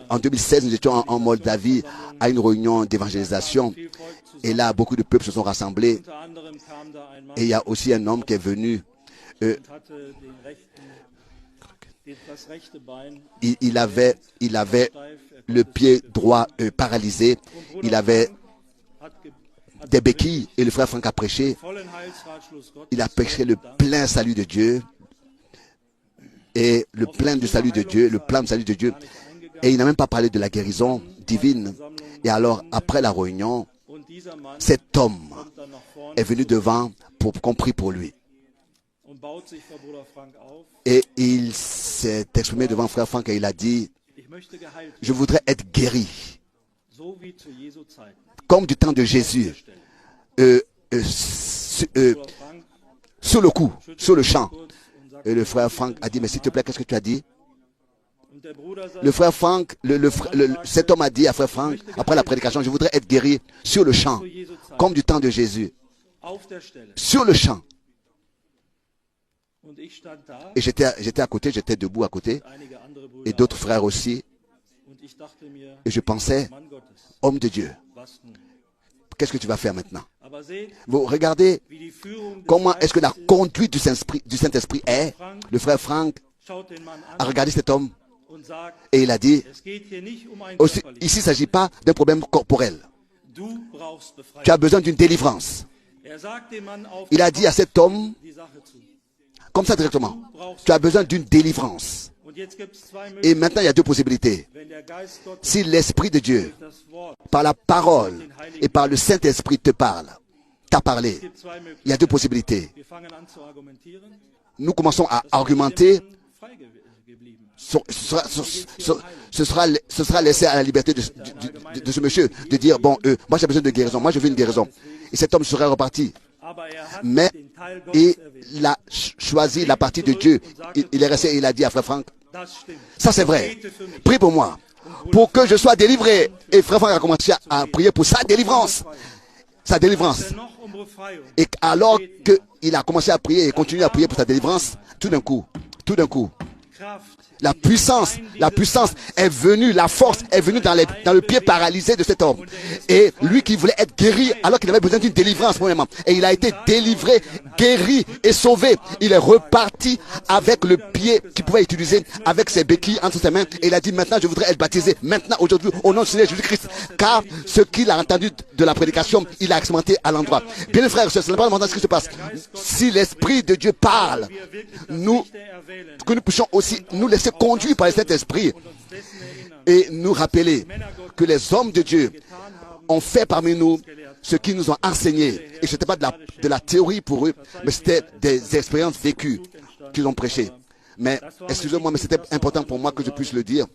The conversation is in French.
En 2016, nous étions en Moldavie à une réunion d'évangélisation. Et là, beaucoup de peuples se sont rassemblés. Et il y a aussi un homme qui est venu. Il avait le pied droit paralysé. Il avait des béquilles. Et le frère Franck a prêché. Il a prêché le plein salut de Dieu. Et le plein du salut de Dieu, le plan du salut de Dieu. Et il n'a même pas parlé de la guérison divine. Et alors, après la réunion, cet homme est venu devant pour qu'on prie pour lui. Et il s'est exprimé devant frère Franck et il a dit, je voudrais être guéri. Comme du temps de Jésus. Sur le coup, sur le champ. Et le frère Franck a dit, mais s'il te plaît, qu'est-ce que tu as dit? Le frère Franck, cet homme a dit à frère Franck, après la prédication, je voudrais être guéri sur le champ, comme du temps de Jésus. Sur le champ. Et j'étais à côté, j'étais debout à côté, et d'autres frères aussi. Et je pensais, homme de Dieu, qu'est-ce que tu vas faire maintenant? Vous regardez comment est-ce que la conduite du Saint-Esprit est. Le frère Franck a regardé cet homme et il a dit, ici il ne s'agit pas d'un problème corporel. Tu as besoin d'une délivrance. Il a dit à cet homme, comme ça directement, tu as besoin d'une délivrance. Et maintenant, il y a deux possibilités. Si l'Esprit de Dieu, par la parole et par le Saint-Esprit t'a parlé, il y a deux possibilités. Nous commençons à argumenter. Ce sera laissé à la liberté de ce monsieur de dire, bon, moi j'ai besoin de guérison, moi je veux une guérison. Et cet homme serait reparti. Mais il a choisi la partie de Dieu. Il est resté et il a dit à frère Franck, ça c'est vrai, prie pour moi, pour que je sois délivré. Et frère Franck a commencé à prier pour sa délivrance. Sa délivrance. Et alors qu'il a commencé à prier et continué à prier pour sa délivrance, tout d'un coup, la puissance est venue, la force est venue dans le pied paralysé de cet homme. Et lui qui voulait être guéri alors qu'il avait besoin d'une délivrance premièrement. Et il a été délivré, guéri et sauvé. Il est reparti avec le pied qu'il pouvait utiliser, avec ses béquilles entre ses mains. Et il a dit, maintenant je voudrais être baptisé, maintenant, aujourd'hui, au nom du Seigneur Jésus-Christ. Car ce qu'il a entendu de la prédication, il a expérimenté à l'endroit. Bien les frères, ce n'est pas important ce qui se passe. Si l'Esprit de Dieu parle, que nous puissions aussi nous laisser conduire par le Saint-Esprit et nous rappeler que les hommes de Dieu ont fait parmi nous ce qu'ils nous ont enseigné. Et ce n'était pas de la théorie pour eux, mais c'était des expériences vécues qu'ils ont prêchées. Mais, excusez-moi, mais c'était important pour moi que je puisse le dire.